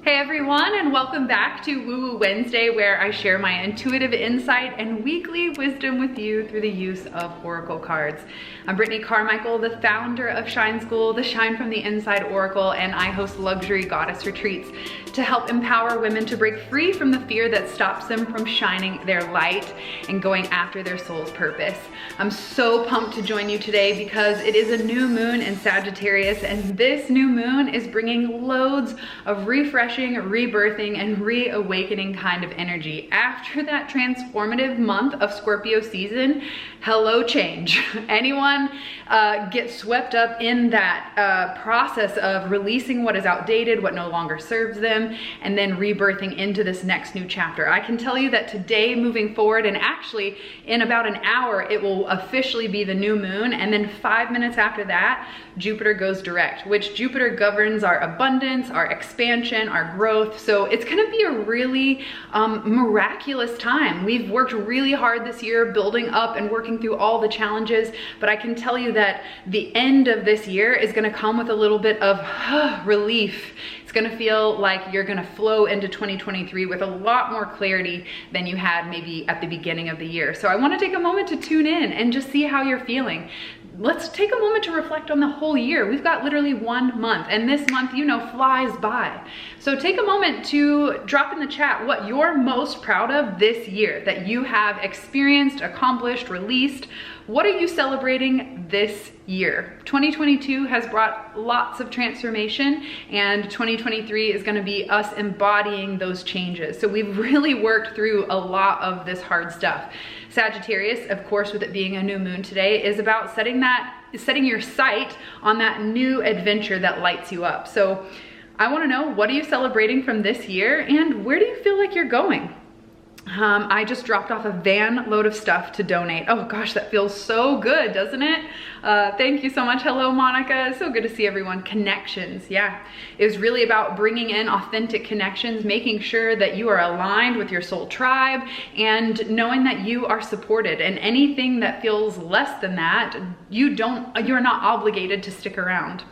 Hey everyone, and welcome back to Woo Woo Wednesday, where I share my intuitive insight and weekly wisdom with you through the use of oracle cards. I'm Brittney Carmichael, the founder of Shine School, the Shine from the Inside Oracle, and I host luxury goddess retreats to help empower women to break free from the fear that stops them from shining their light and going after their soul's purpose. I'm so pumped to join you today because it is a new moon in Sagittarius, and this new moon is bringing loads of refreshing, rebirthing, and reawakening kind of energy. After that transformative month of Scorpio season, hello change. Anyone get swept up in that process of releasing what is outdated, what no longer serves them, and then rebirthing into this next new chapter? I can tell you that today, moving forward, and actually in about an hour, it will officially be the new moon, and then 5 minutes after that, Jupiter goes direct, which Jupiter governs our abundance, our expansion, our growth. So it's gonna be a really miraculous time. We've worked really hard this year building up and working through all the challenges, but I can tell you that the end of this year is gonna come with a little bit of relief. It's gonna feel like you're gonna flow into 2023 with a lot more clarity than you had maybe at the beginning of the year. So I wanna take a moment to tune in and just see how you're feeling. Let's take a moment to reflect on the whole year. We've got literally 1 month, and this month, you know, flies by. So take a moment to drop in the chat what you're most proud of this year that you have experienced, accomplished, released. What are you celebrating this year? 2022 has brought lots of transformation, and 2023 is gonna be us embodying those changes. So we've really worked through a lot of this hard stuff. Sagittarius, of course, with it being a new moon today, is about setting your sight on that new adventure that lights you up. So I wanna know, what are you celebrating from this year, and where do you feel like you're going? I just dropped off a van load of stuff to donate. Oh gosh, that feels so good, doesn't it? Thank you so much. Hello, Monica. It's so good to see everyone. Connections, yeah. It was really about bringing in authentic connections, making sure that you are aligned with your soul tribe, and knowing that you are supported. And anything that feels less than that, you're not obligated to stick around.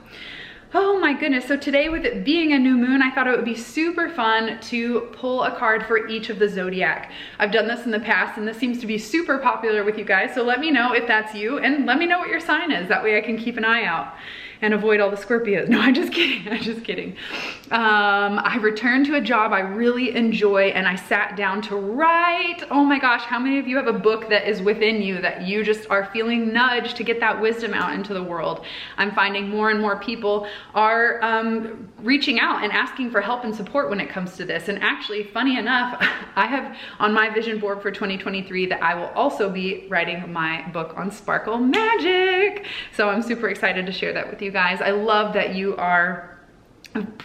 Oh my goodness, so today with it being a new moon, I thought it would be super fun to pull a card for each of the Zodiac. I've done this in the past, and this seems to be super popular with you guys, so let me know if that's you, and let me know what your sign is. That way I can keep an eye out and avoid all the Scorpios. No, I'm just kidding, I'm just kidding. I returned to a job I really enjoy, and I sat down to write. Oh my gosh, how many of you have a book that is within you that you just are feeling nudged to get that wisdom out into the world? I'm finding more and more people are reaching out and asking for help and support when it comes to this. And actually, funny enough, I have on my vision board for 2023 that I will also be writing my book on sparkle magic. So I'm super excited to share that with you guys. I love that you are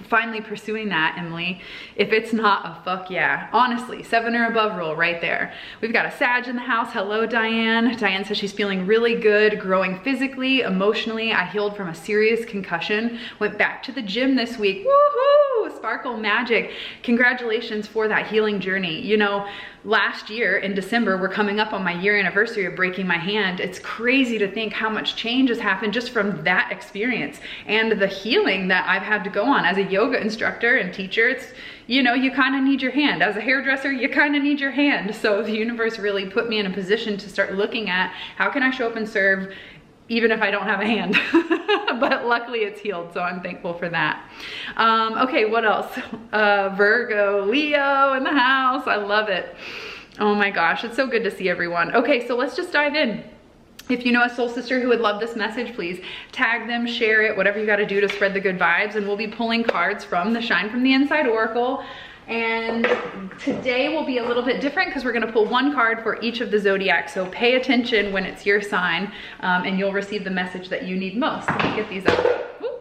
finally pursuing that, Emily. If it's not a fuck yeah, honestly, 7 or above rule right there. We've got a Sag in the house. Hello, Diane. Diane says she's feeling really good, growing physically, emotionally. I healed from a serious concussion, went back to the gym this week. Woohoo! Sparkle magic. Congratulations for that healing journey. You know, last year in December, we're coming up on my year anniversary of breaking my hand. It's crazy to think how much change has happened just from that experience and the healing that I've had to go on. As a yoga instructor and teacher, it's, you know, you kind of need your hand. As a hairdresser, you kind of need your hand. So the universe really put me in a position to start looking at how can I show up and serve even if I don't have a hand. But luckily it's healed, so I'm thankful for that. Okay, what else? Virgo, Leo in the house. I love it. Oh my gosh, it's so good to see everyone. Okay, so let's just dive in. If you know a soul sister who would love this message, please tag them, share it, whatever you got to do to spread the good vibes. And we'll be pulling cards from the Shine from the Inside Oracle. And today will be a little bit different because we're going to pull one card for each of the Zodiac. So pay attention when it's your sign, and you'll receive the message that you need most. Let me get these up. Ooh.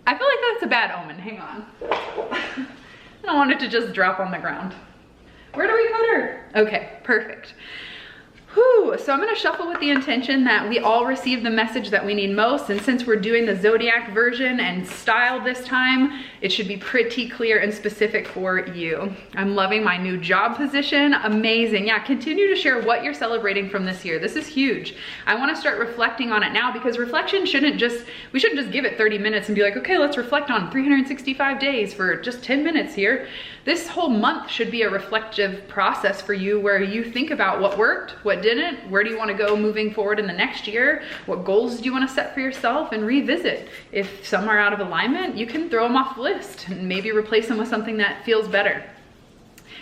I feel like that's a bad omen. Hang on. I don't want it to just drop on the ground. Where do we put her? Okay, perfect. Whew. So I'm going to shuffle with the intention that we all receive the message that we need most. And since we're doing the Zodiac version and style this time, it should be pretty clear and specific for you. I'm loving my new job position. Amazing. Yeah, continue to share what you're celebrating from this year. This is huge. I want to start reflecting on it now, because reflection we shouldn't just give it 30 minutes and be like, okay, let's reflect on 365 days for just 10 minutes here. This whole month should be a reflective process for you, where you think about what worked, what didn't, where do you want to go moving forward in the next year, what goals do you want to set for yourself, and revisit. If some are out of alignment, you can throw them off the list and maybe replace them with something that feels better.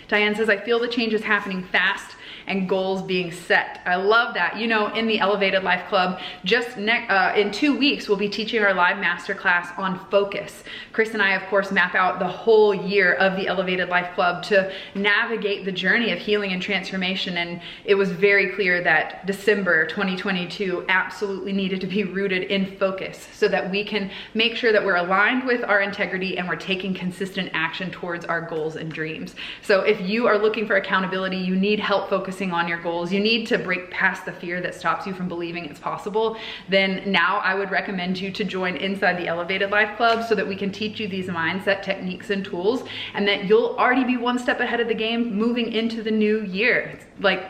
Diane says, I feel the change is happening fast and goals being set. I love that. You know, in the Elevated Life Club, just in 2 weeks, we'll be teaching our live masterclass on focus. Chris and I, of course, map out the whole year of the Elevated Life Club to navigate the journey of healing and transformation. And it was very clear that December 2022 absolutely needed to be rooted in focus, so that we can make sure that we're aligned with our integrity and we're taking consistent action towards our goals and dreams. So if you are looking for accountability, you need help focusing on your goals, you need to break past the fear that stops you from believing it's possible, then now I would recommend you to join inside the Elevated Life Club, so that we can teach you these mindset techniques and tools, and that you'll already be one step ahead of the game moving into the new year. It's like,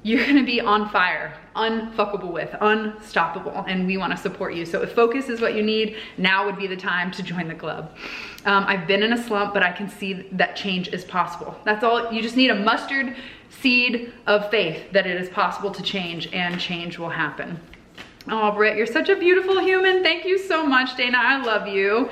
you're gonna be on fire, unfuckable with, unstoppable, and we wanna support you. So if focus is what you need, now would be the time to join the club. I've been in a slump, but I can see that change is possible. That's all, you just need a mustard seed of faith that it is possible to change, and change will happen. Oh, Britt, you're such a beautiful human. Thank you so much, Dana. I love you.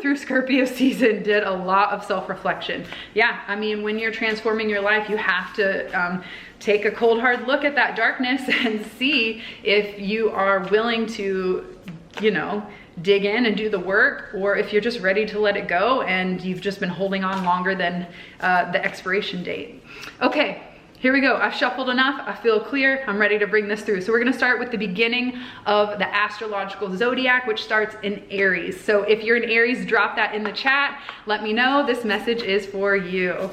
Through Scorpio season, did a lot of self-reflection. Yeah, I mean, when you're transforming your life, you have to take a cold, hard look at that darkness and see if you are willing to, you know, dig in and do the work, or if you're just ready to let it go and you've just been holding on longer than the expiration date. Okay. Here we go. I've shuffled enough. I feel clear. I'm ready to bring this through. So we're going to start with the beginning of the astrological zodiac, which starts in Aries. So if you're in Aries, drop that in the chat. Let me know. This message is for you.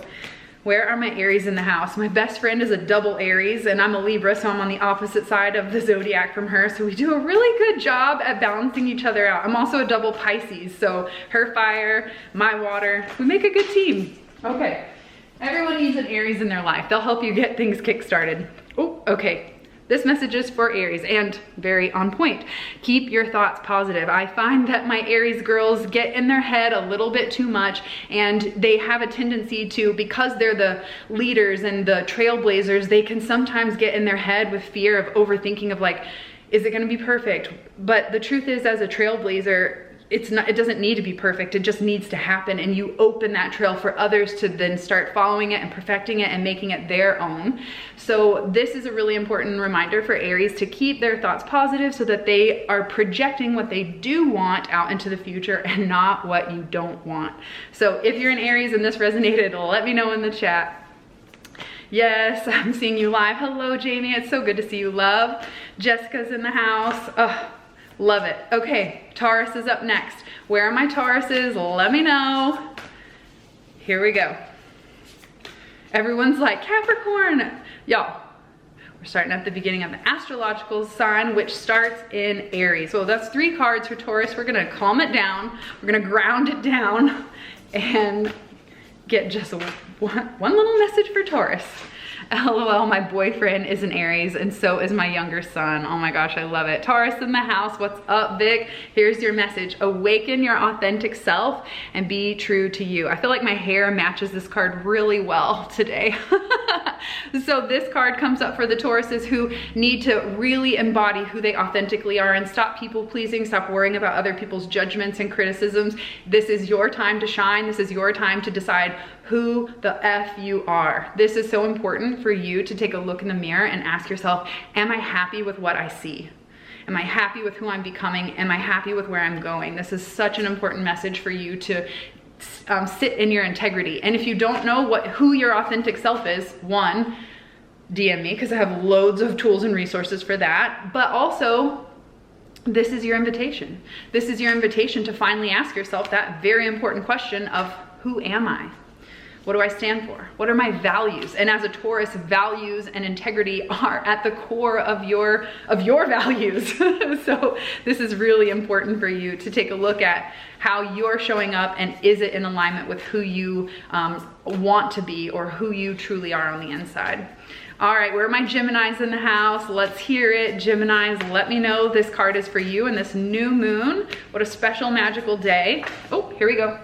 Where are my Aries in the house? My best friend is a double Aries, and I'm a Libra, so I'm on the opposite side of the zodiac from her. So we do a really good job at balancing each other out. I'm also a double Pisces, so her fire, my water. We make a good team. Okay. Everyone needs an Aries in their life. They'll help you get things kick-started. Oh, okay. This message is for Aries, and very on point. Keep your thoughts positive. I find that my Aries girls get in their head a little bit too much, and they have a tendency to, because they're the leaders and the trailblazers, they can sometimes get in their head with fear of overthinking of like, is it gonna be perfect? But the truth is, as a trailblazer, it doesn't need to be perfect. It just needs to happen, and you open that trail for others to then start following it and perfecting it and making it their own. So this is a really important reminder for Aries to keep their thoughts positive, so that they are projecting what they do want out into the future and not what you don't want. So if you're an Aries and this resonated, let me know in the chat. Yes, I'm seeing you live. Hello, Jamie. It's so good to see you, love. Jessica's in the house. Oh, love it. Okay, Taurus is up next. Where are my Tauruses? Let me know. Here we go. Everyone's like, Capricorn. Y'all, we're starting at the beginning of the astrological sign, which starts in Aries. Well, that's 3 cards for Taurus. We're gonna calm it down. We're gonna ground it down and get just one little message for Taurus. LOL, my boyfriend is an Aries, and so is my younger son. Oh my gosh, I love it. Taurus in the house, what's up, Vic? Here's your message. Awaken your authentic self and be true to you. I feel like my hair matches this card really well today. So this card comes up for the Tauruses who need to really embody who they authentically are and stop people pleasing, stop worrying about other people's judgments and criticisms. This is your time to shine. This is your time to decide who the F you are. This is so important for you to take a look in the mirror and ask yourself, am I happy with what I see? Am I happy with who I'm becoming? Am I happy with where I'm going? This is such an important message for you to sit in your integrity. And if you don't know who your authentic self is, one, DM me, because I have loads of tools and resources for that. But also, this is your invitation. This is your invitation to finally ask yourself that very important question of, who am I? What do I stand for? What are my values? And as a Taurus, values and integrity are at the core of your values. So this is really important for you to take a look at how you're showing up, and is it in alignment with who you want to be or who you truly are on the inside. All right, where are my Geminis in the house? Let's hear it. Geminis, let me know this card is for you in this new moon. What a special, magical day. Oh, here we go.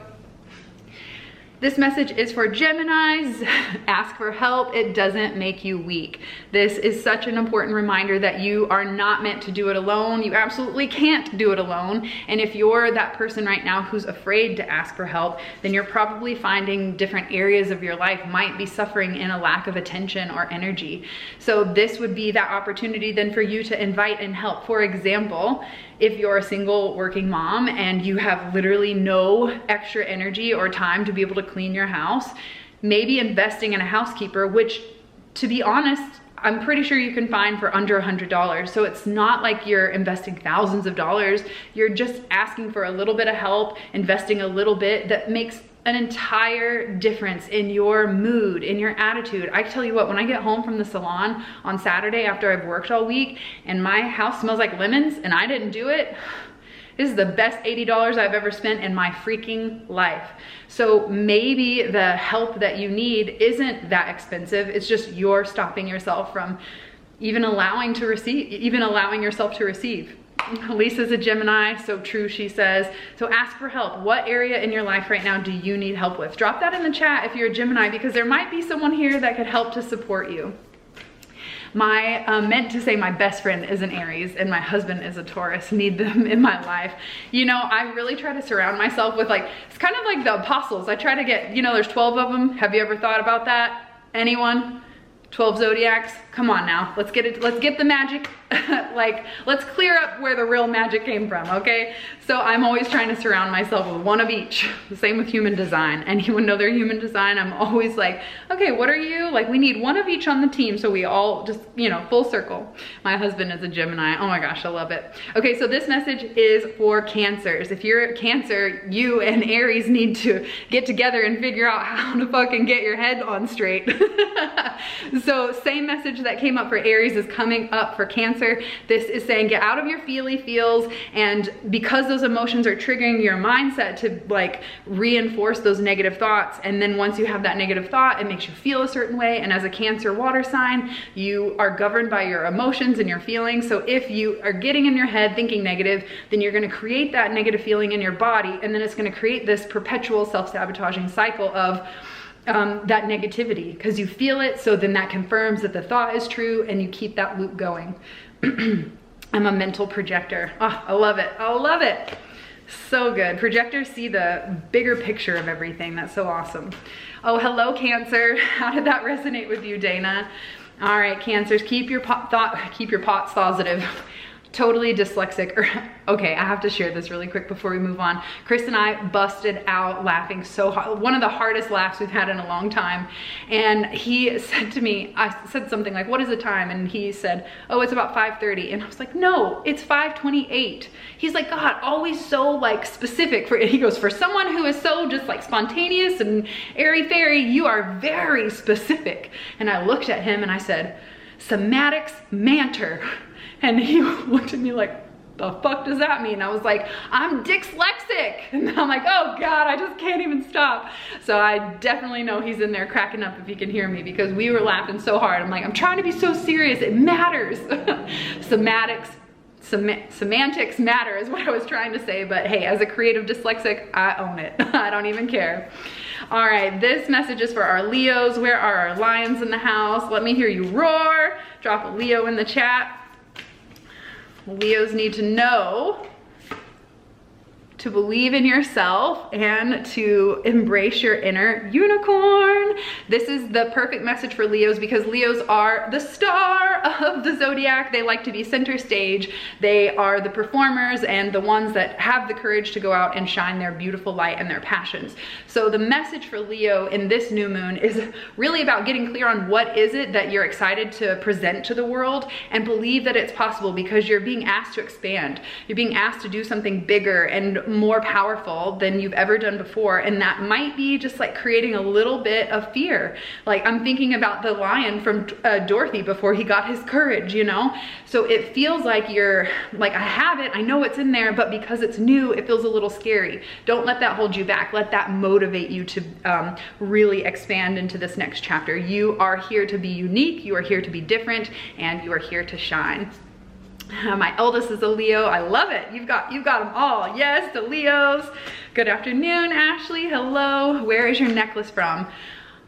This message is for Geminis. Ask for help. It doesn't make you weak. This is such an important reminder that you are not meant to do it alone. You absolutely can't do it alone. And if you're that person right now who's afraid to ask for help, then you're probably finding different areas of your life might be suffering in a lack of attention or energy. So this would be that opportunity then for you to invite and help. For example, if you're a single working mom and you have literally no extra energy or time to be able to clean your house, maybe investing in a housekeeper, which, to be honest, I'm pretty sure you can find for under $100. So it's not like you're investing thousands of dollars. You're just asking for a little bit of help, investing a little bit that makes an entire difference in your mood, in your attitude. I tell you what, when I get home from the salon on Saturday after I've worked all week and my house smells like lemons and I didn't do it, this is the best $80 I've ever spent in my freaking life. So maybe the help that you need isn't that expensive. It's just you're stopping yourself from even allowing yourself to receive. Lisa's a Gemini, so true, she says. So ask for help. What area in your life right now do you need help with? Drop that in the chat if you're a Gemini, because there might be someone here that could help to support you. Meant to say my best friend is an Aries and my husband is a Taurus. Need them in my life. You know, I really try to surround myself with, like, it's kind of like the apostles. I try to get, you know, there's 12 of them. Have you ever thought about that? Anyone? 12 zodiacs? Come on now, let's get it. Let's get the magic. Like, let's clear up where the real magic came from, okay? So I'm always trying to surround myself with one of each. The same with human design. Anyone know their human design? I'm always like, okay, what are you? Like, we need one of each on the team so we all just, you know, full circle. My husband is a Gemini. Oh my gosh, I love it. Okay, so this message is for Cancers. If you're a Cancer, you and Aries need to get together and figure out how to fucking get your head on straight. So same message that came up for Aries is coming up for Cancer. This is saying get out of your feels, and because those emotions are triggering your mindset to, like, reinforce those negative thoughts, and then once you have that negative thought, it makes you feel a certain way. And as a Cancer water sign, you are governed by your emotions and your feelings. So if you are getting in your head thinking negative, then you're going to create that negative feeling in your body, and then it's going to create this perpetual self-sabotaging cycle of that negativity, because you feel it, so then that confirms that the thought is true, and you keep that loop going. I'm a mental projector. Oh, I love it. I love it. So good. Projectors see the bigger picture of everything. That's so awesome. Oh, hello, Cancer. How did that resonate with you, Dana? All right, Cancers, keep your pots positive. Totally dyslexic. Okay, I have to share this really quick before we move on. Chris and I busted out laughing so hard. One of the hardest laughs we've had in a long time. And he said to me, I said something like, what is the time? And he said, oh, it's about 5:30. And I was like, no, it's 5:28. He's like, God, always so, like, specific. He goes, for someone who is so just, like, spontaneous and airy-fairy, you are very specific. And I looked at him and I said, somatics manter. And he looked at me like, the fuck does that mean? I was like, I'm dyslexic. And I'm like, oh God, I just can't even stop. So I definitely know he's in there cracking up if he can hear me, because we were laughing so hard. I'm like, I'm trying to be so serious. It matters. Semantics matter is what I was trying to say. But hey, as a creative dyslexic, I own it. I don't even care. All right, this message is for our Leos. Where are our lions in the house? Let me hear you roar. Drop a Leo in the chat. Leos need to know to believe in yourself and to embrace your inner unicorn. This is the perfect message for Leos, because Leos are the star of the zodiac. They like to be center stage. They are the performers and the ones that have the courage to go out and shine their beautiful light and their passions. So the message for Leo in this new moon is really about getting clear on what is it that you're excited to present to the world, and believe that it's possible, because you're being asked to expand. You're being asked to do something bigger and more powerful than you've ever done before. And that might be just like creating a little bit of fear. Like I'm thinking about the lion from Dorothy before he got his courage, you know? So it feels like you're like, I have it, I know it's in there, but because it's new, it feels a little scary. Don't let that hold you back. Let that motivate you to really expand into this next chapter. You are here to be unique, you are here to be different, and you are here to shine. My eldest is a Leo. I love it. You've got them all. Yes, the Leos. Good afternoon, Ashley. Hello. Where is your necklace from?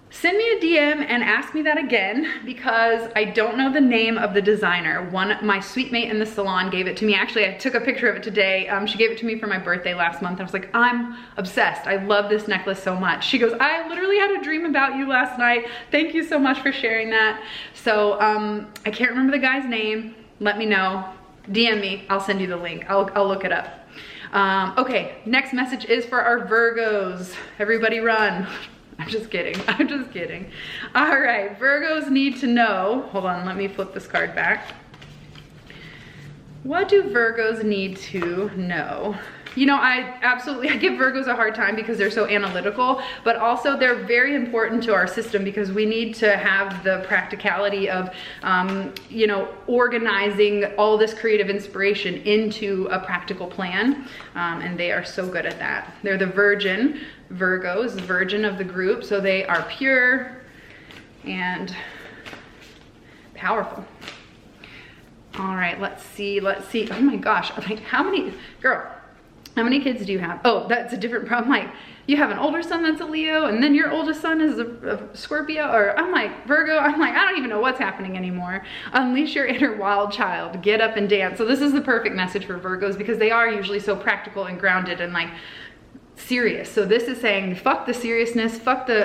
Send me a DM and ask me that again, because I don't know the name of the designer. My sweet mate in the salon gave it to me. Actually, I took a picture of it today. She gave it to me for my birthday last month. I was like, I'm obsessed. I love this necklace so much. She goes, I literally had a dream about you last night. Thank you so much for sharing that. So I can't remember the guy's name. Let me know. DM me. I'll send you the link. I'll look it up. Okay, next message is for our Virgos. Everybody run. I'm just kidding. I'm just kidding. All right, Virgos need to know. Hold on, let me flip this card back. What do Virgos need to know? You know, I give Virgos a hard time because they're so analytical, but also they're very important to our system because we need to have the practicality of, you know, organizing all this creative inspiration into a practical plan. And they are so good at that. They're the Virgin, Virgos, Virgin of the group. So they are pure and powerful. All right, let's see. Oh my gosh, like how many kids do you have? Oh, that's a different problem. Like you have an older son that's a Leo and then your oldest son is a Scorpio, or I'm like Virgo. I'm like, I don't even know what's happening anymore. Unleash your inner wild child, get up and dance. So this is the perfect message for Virgos because they are usually so practical and grounded and like serious. So this is saying, fuck the seriousness, fuck the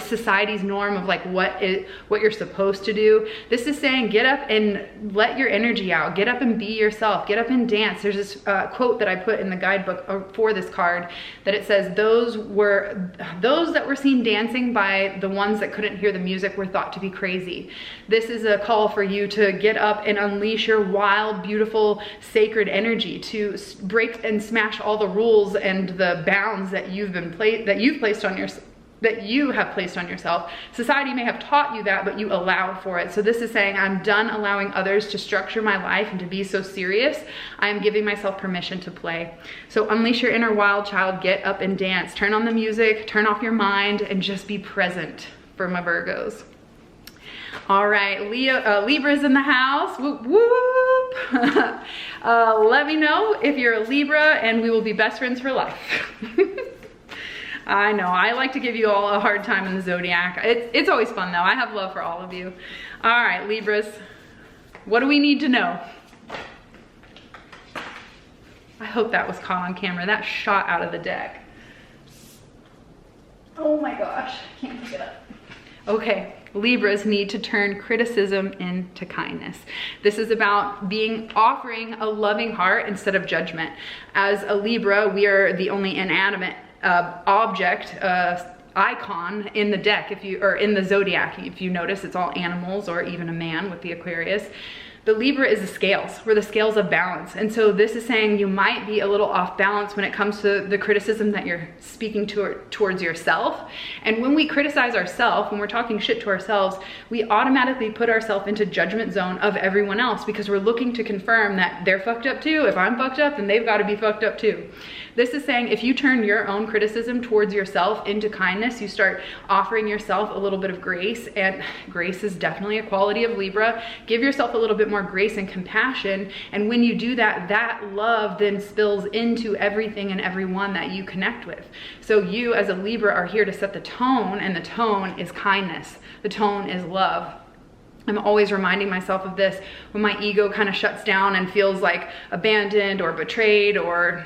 society's norm of like what you're supposed to do. This is saying get up and let your energy out. Get up and be yourself. Get up and dance. There's this quote that I put in the guidebook for this card that it says, those that were seen dancing by the ones that couldn't hear the music were thought to be crazy. This is a call for you to get up and unleash your wild, beautiful, sacred energy, to break and smash all the rules and the bounds that you have placed on yourself. Society may have taught you that, but you allowed for it. So this is saying, I'm done allowing others to structure my life and to be so serious. I am giving myself permission to play. So unleash your inner wild child, get up and dance. Turn on the music, turn off your mind, and just be present for my Virgos. All right, Libra's in the house. Whoop, whoop. Let me know if you're a Libra and we will be best friends for life. I know, I like to give you all a hard time in the Zodiac. It's always fun though. I have love for all of you. All right, Libras, what do we need to know? I hope that was caught on camera. That shot out of the deck. Oh my gosh, I can't pick it up. Okay, Libras need to turn criticism into kindness. This is about offering a loving heart instead of judgment. As a Libra, we are the only inanimate object, icon in the deck, in the Zodiac. If you notice, it's all animals or even a man with the Aquarius. The Libra is the scales. We're the scales of balance. And so this is saying you might be a little off balance when it comes to the criticism that you're speaking towards yourself. And when we criticize ourselves, when we're talking shit to ourselves, we automatically put ourselves into judgment zone of everyone else because we're looking to confirm that they're fucked up too. If I'm fucked up, then they've got to be fucked up too. This is saying if you turn your own criticism towards yourself into kindness, you start offering yourself a little bit of grace, and grace is definitely a quality of Libra. Give yourself a little bit more grace and compassion, and when you do that, that love then spills into everything and everyone that you connect with. So you as a Libra are here to set the tone, and the tone is kindness. The tone is love. I'm always reminding myself of this when my ego kind of shuts down and feels like abandoned or betrayed or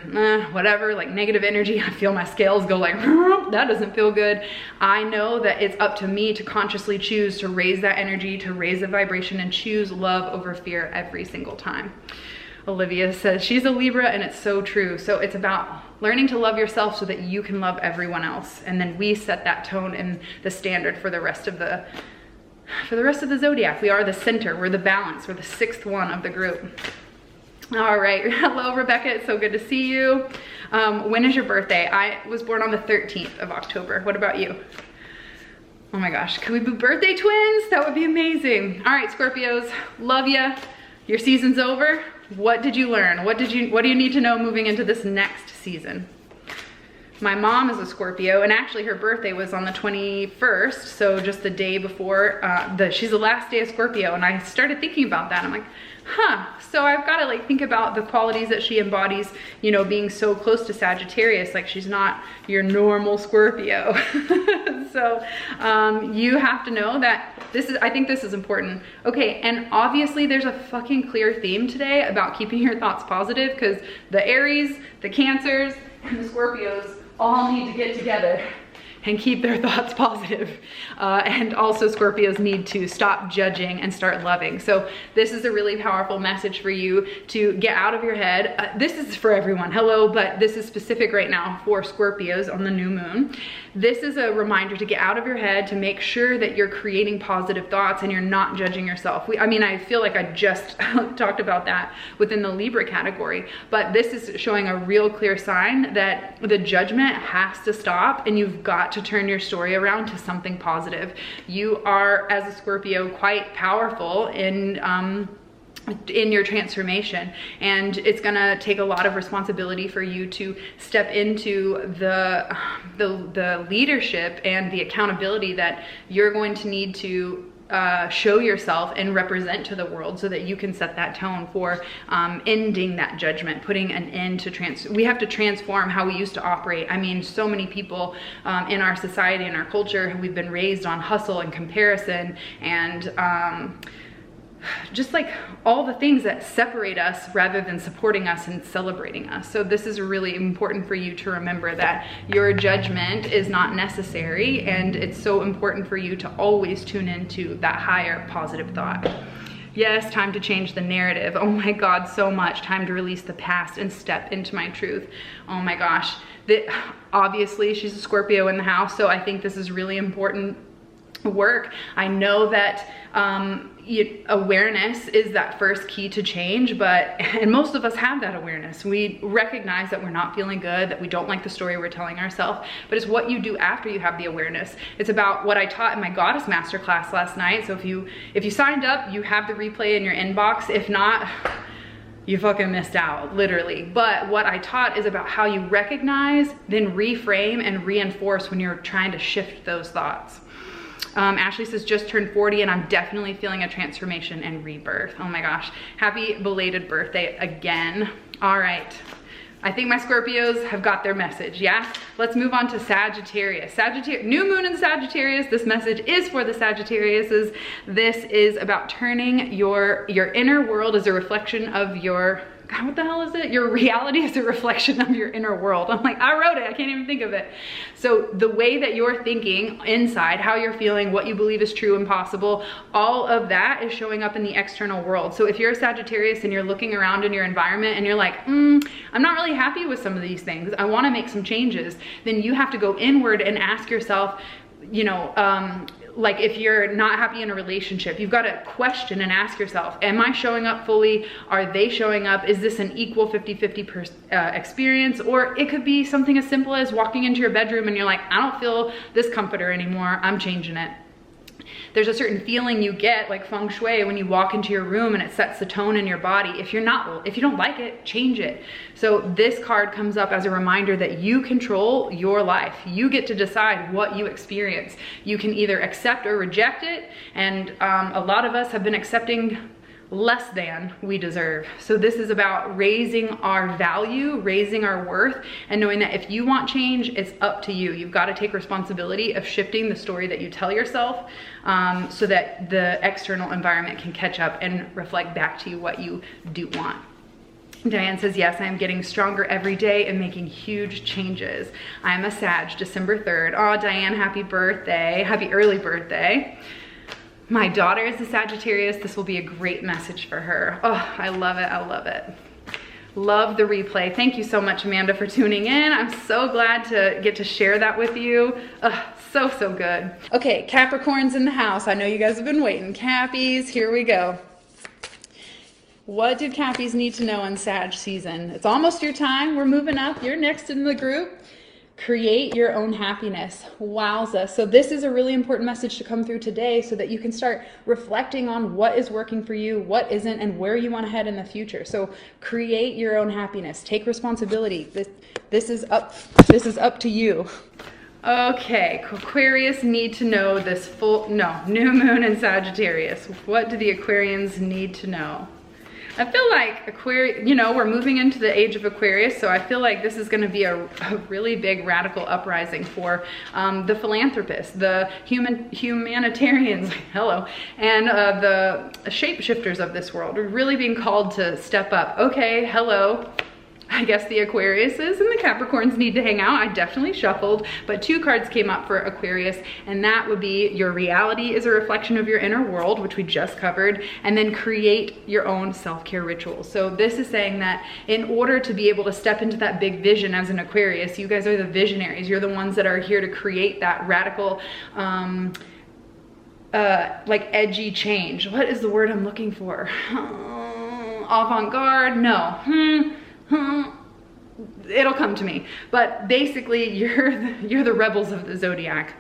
whatever, like negative energy. I feel my scales go like, that doesn't feel good. I know that it's up to me to consciously choose to raise that energy, to raise the vibration, and choose love over fear every single time. Olivia says she's a Libra, and it's so true. So it's about learning to love yourself so that you can love everyone else. And then we set that tone and the standard for the rest of the Zodiac. We are the center, we're the balance, we're the sixth one of the group. All right, hello Rebecca, it's so good to see you. When is your birthday? I was born on the 13th of October. What about you? Oh my gosh, could we be birthday twins? That would be amazing. All right, Scorpios, love ya. Your season's over. What did you learn? What do you need to know moving into this next season? My mom is a Scorpio, and actually her birthday was on the 21st, so just the day before, she's the last day of Scorpio, and I started thinking about that. I'm like, huh, so I've got to like think about the qualities that she embodies, you know, being so close to Sagittarius. Like, she's not your normal Scorpio. So you have to know that I think this is important. Okay, and obviously there's a fucking clear theme today about keeping your thoughts positive, because the Aries, the Cancers, and the Scorpios all need to get together and keep their thoughts positive. And also Scorpios need to stop judging and start loving. So this is a really powerful message for you to get out of your head. This is for everyone, hello, but this is specific right now for Scorpios on the new moon. This is a reminder to get out of your head, to make sure that you're creating positive thoughts and you're not judging yourself. I mean, I feel like I just talked about that within the Libra category, but this is showing a real clear sign that the judgment has to stop, and you've got to turn your story around to something positive. You are, as a Scorpio, quite powerful in your transformation, and it's gonna take a lot of responsibility for you to step into the leadership and the accountability that you're going to need to show yourself and represent to the world, so that you can set that tone for ending that judgment, putting an end to we have to transform how we used to operate. I mean, so many people in our society and our culture, we've been raised on hustle and comparison and just like all the things that separate us rather than supporting us and celebrating us. So this is really important for you to remember that your judgment is not necessary, and it's so important for you to always tune into that higher positive thought. Yes, time to change the narrative. Oh my God, so much. Time to release the past and step into my truth. Oh my gosh. Obviously, she's a Scorpio in the house, so I think this is really important work. I know that awareness is that first key to change, and most of us have that awareness. We recognize that we're not feeling good, that we don't like the story we're telling ourselves, but it's what you do after you have the awareness. It's about what I taught in my Goddess Masterclass last night. So if you signed up, you have the replay in your inbox. If not, you fucking missed out, literally. But what I taught is about how you recognize, then reframe and reinforce when you're trying to shift those thoughts. Ashley says, just turned 40 and I'm definitely feeling a transformation and rebirth. Oh my gosh. Happy belated birthday again. All right. I think my Scorpios have got their message, yeah? Let's move on to Sagittarius. New moon in Sagittarius. This message is for the Sagittariuses. This is about turning your inner world as a reflection of your, God, what the hell is it? Your reality is a reflection of your inner world. I'm like, I wrote it, I can't even think of it. So the way that you're thinking inside, how you're feeling, what you believe is true and possible, all of that is showing up in the external world. So if you're a Sagittarius and you're looking around in your environment and you're like, I'm not really happy with some of these things, I wanna make some changes, then you have to go inward and ask yourself, you know, like if you're not happy in a relationship, you've got to question and ask yourself, am I showing up fully? Are they showing up? Is this an equal 50-50 experience? Or it could be something as simple as walking into your bedroom and you're like, I don't feel this comforter anymore, I'm changing it. There's a certain feeling you get, like feng shui, when you walk into your room and it sets the tone in your body. If you don't like it, change it. So this card comes up as a reminder that you control your life. You get to decide what you experience. You can either accept or reject it. And a lot of us have been accepting less than we deserve. So this is about raising our value, raising our worth, and knowing that if you want change, it's up to you. You've got to take responsibility of shifting the story that you tell yourself, so that the external environment can catch up and reflect back to you what you do want. Diane says, yes, I am getting stronger every day and making huge changes. I am a Sag, December 3rd. Oh, Diane, happy birthday. Happy early birthday. My daughter is a Sagittarius. This will be a great message for her. Oh, I love it. I love it. Love the replay. Thank you so much, Amanda, for tuning in. I'm so glad to get to share that with you. So good. Okay, Capricorn's in the house. I know you guys have been waiting. Cappies, here we go. What do Cappies need to know in Sag season? It's almost your time. We're moving up. You're next in the group. Create your own happiness. Wowza. So this is a really important message to come through today so that you can start reflecting on what is working for you, what isn't, and where you want to head in the future. So create your own happiness. Take responsibility. This is up to you. Okay, Aquarius need to know this new moon in Sagittarius. What do the Aquarians need to know? I feel like Aquarius, we're moving into the age of Aquarius, so I feel like this is going to be a really big radical uprising for the philanthropists, the humanitarians, hello, and the shapeshifters of this world. We're really being called to step up. Okay, hello. I guess the Aquariuses and the Capricorns need to hang out. I definitely shuffled, but 2 cards came up for Aquarius, and that would be your reality is a reflection of your inner world, which we just covered, and then create your own self-care rituals. So this is saying that in order to be able to step into that big vision as an Aquarius, you guys are the visionaries. You're the ones that are here to create that radical, like edgy change. What is the word I'm looking for? Avant-garde? No. It'll come to me. But basically, you're the rebels of the Zodiac.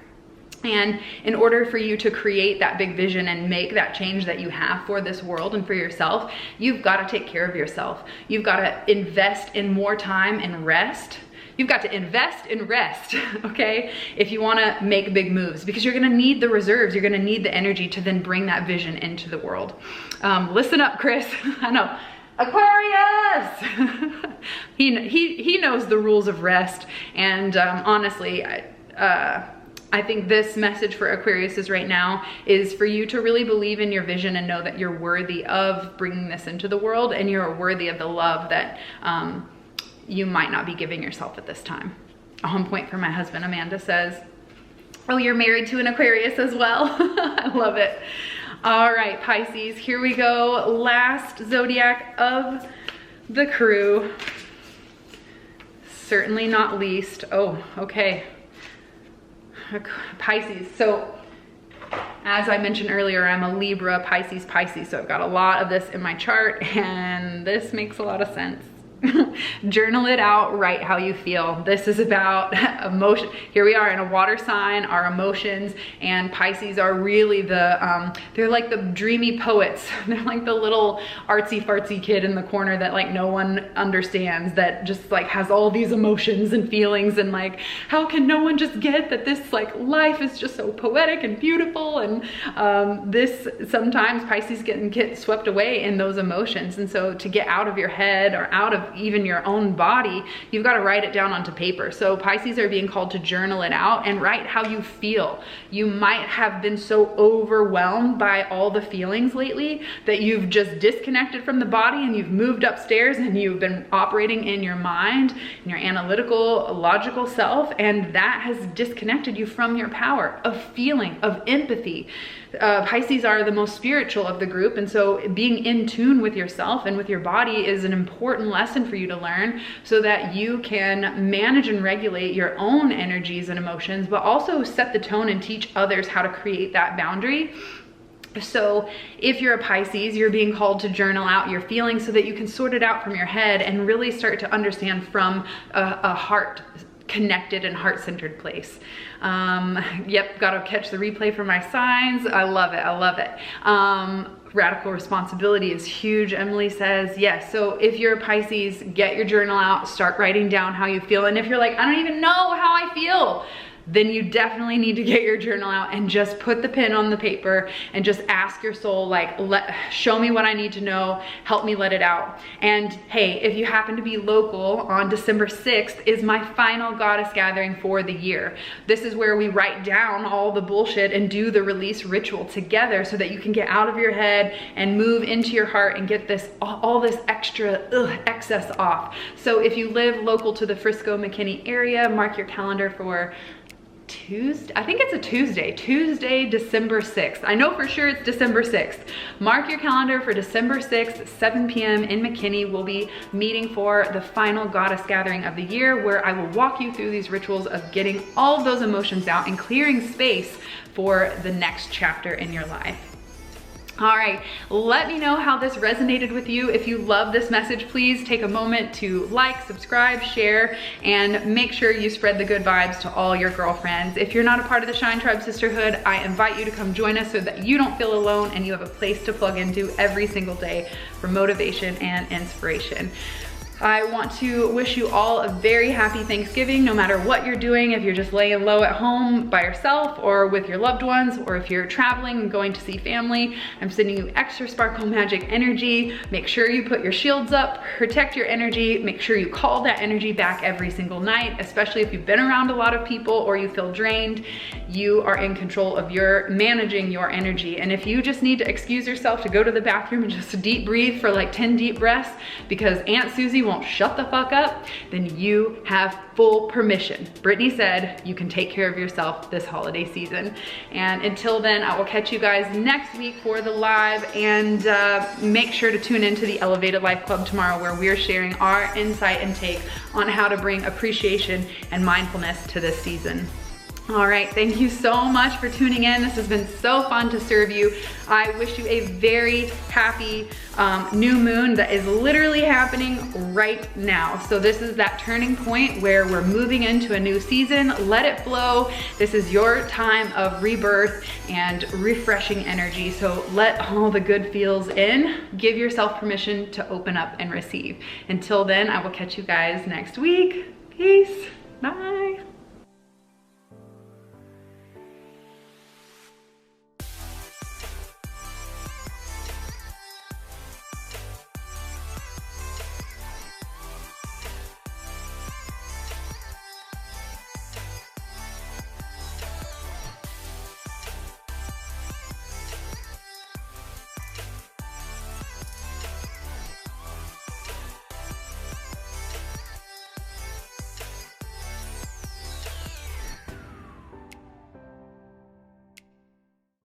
And in order for you to create that big vision and make that change that you have for this world and for yourself, you've got to take care of yourself. You've got to invest in more time and rest. You've got to invest in rest, okay? If you want to make big moves, because you're going to need the reserves. You're going to need the energy to then bring that vision into the world. Listen up, Chris. I know. Aquarius! he knows the rules of rest, and honestly, I think this message for Aquariuses right now is for you to really believe in your vision and know that you're worthy of bringing this into the world, and you're worthy of the love that you might not be giving yourself at this time. On point for my husband, Amanda says, oh, you're married to an Aquarius as well? I love it. All right, Pisces, here we go. Last zodiac of the crew. Certainly not least. Oh, okay. Pisces. So as I mentioned earlier, I'm a Libra, Pisces. So I've got a lot of this in my chart, and this makes a lot of sense. Journal it out, write how you feel. This is about emotion. Here we are in a water sign, our emotions, and Pisces are really the, they're like the dreamy poets. They're like the little artsy fartsy kid in the corner that like no one understands, that just like has all these emotions and feelings, and like, how can no one just get that this like life is just so poetic and beautiful? And this, sometimes Pisces get swept away in those emotions. And so to get out of your head or out of even your own body, you've got to write it down onto paper. So Pisces are being called to journal it out and write how you feel. You might have been so overwhelmed by all the feelings lately that you've just disconnected from the body, and you've moved upstairs and you've been operating in your mind, in your analytical, logical self, and that has disconnected you from your power of feeling, of empathy. Pisces are the most spiritual of the group, and so being in tune with yourself and with your body is an important lesson for you to learn so that you can manage and regulate your own energies and emotions, but also set the tone and teach others how to create that boundary. So if you're a Pisces, you're being called to journal out your feelings so that you can sort it out from your head and really start to understand from a heart connected and heart-centered place. Yep, gotta catch the replay for my signs. I love it, I love it. Radical responsibility is huge, Emily says. Yes, so if you're a Pisces, get your journal out, start writing down how you feel. And if you're like, I don't even know how I feel, then you definitely need to get your journal out and just put the pen on the paper and just ask your soul, like, show me what I need to know, help me let it out. And hey, if you happen to be local, on December 6th is my final goddess gathering for the year. This is where we write down all the bullshit and do the release ritual together so that you can get out of your head and move into your heart and get this all this extra excess off. So if you live local to the Frisco, McKinney area, mark your calendar for Tuesday, I think it's a Tuesday, December 6th. I know for sure it's December 6th. Mark your calendar for December 6th, 7 p.m. in McKinney. We'll be meeting for the final goddess gathering of the year, where I will walk you through these rituals of getting all of those emotions out and clearing space for the next chapter in your life. All right, let me know how this resonated with you. If you love this message, please take a moment to like, subscribe, share, and make sure you spread the good vibes to all your girlfriends. If you're not a part of the Shine Tribe Sisterhood, I invite you to come join us so that you don't feel alone and you have a place to plug into every single day for motivation and inspiration. I want to wish you all a very happy Thanksgiving, no matter what you're doing, if you're just laying low at home by yourself or with your loved ones, or if you're traveling and going to see family. I'm sending you extra sparkle magic energy. Make sure you put your shields up, protect your energy, make sure you call that energy back every single night, especially if you've been around a lot of people or you feel drained. You are in control of managing your energy. And if you just need to excuse yourself to go to the bathroom and just deep breathe for like 10 deep breaths because Aunt Susie won't shut the fuck up, then you have full permission. Brittney said you can take care of yourself this holiday season. And until then, I will catch you guys next week for the live, and make sure to tune into the Elevated Life Club tomorrow, where we're sharing our insight and take on how to bring appreciation and mindfulness to this season. All right, thank you so much for tuning in. This has been so fun to serve you. I wish you a very happy new moon that is literally happening right now. So this is that turning point where we're moving into a new season. Let it flow. This is your time of rebirth and refreshing energy. So let all the good feels in. Give yourself permission to open up and receive. Until then, I will catch you guys next week. Peace. Bye.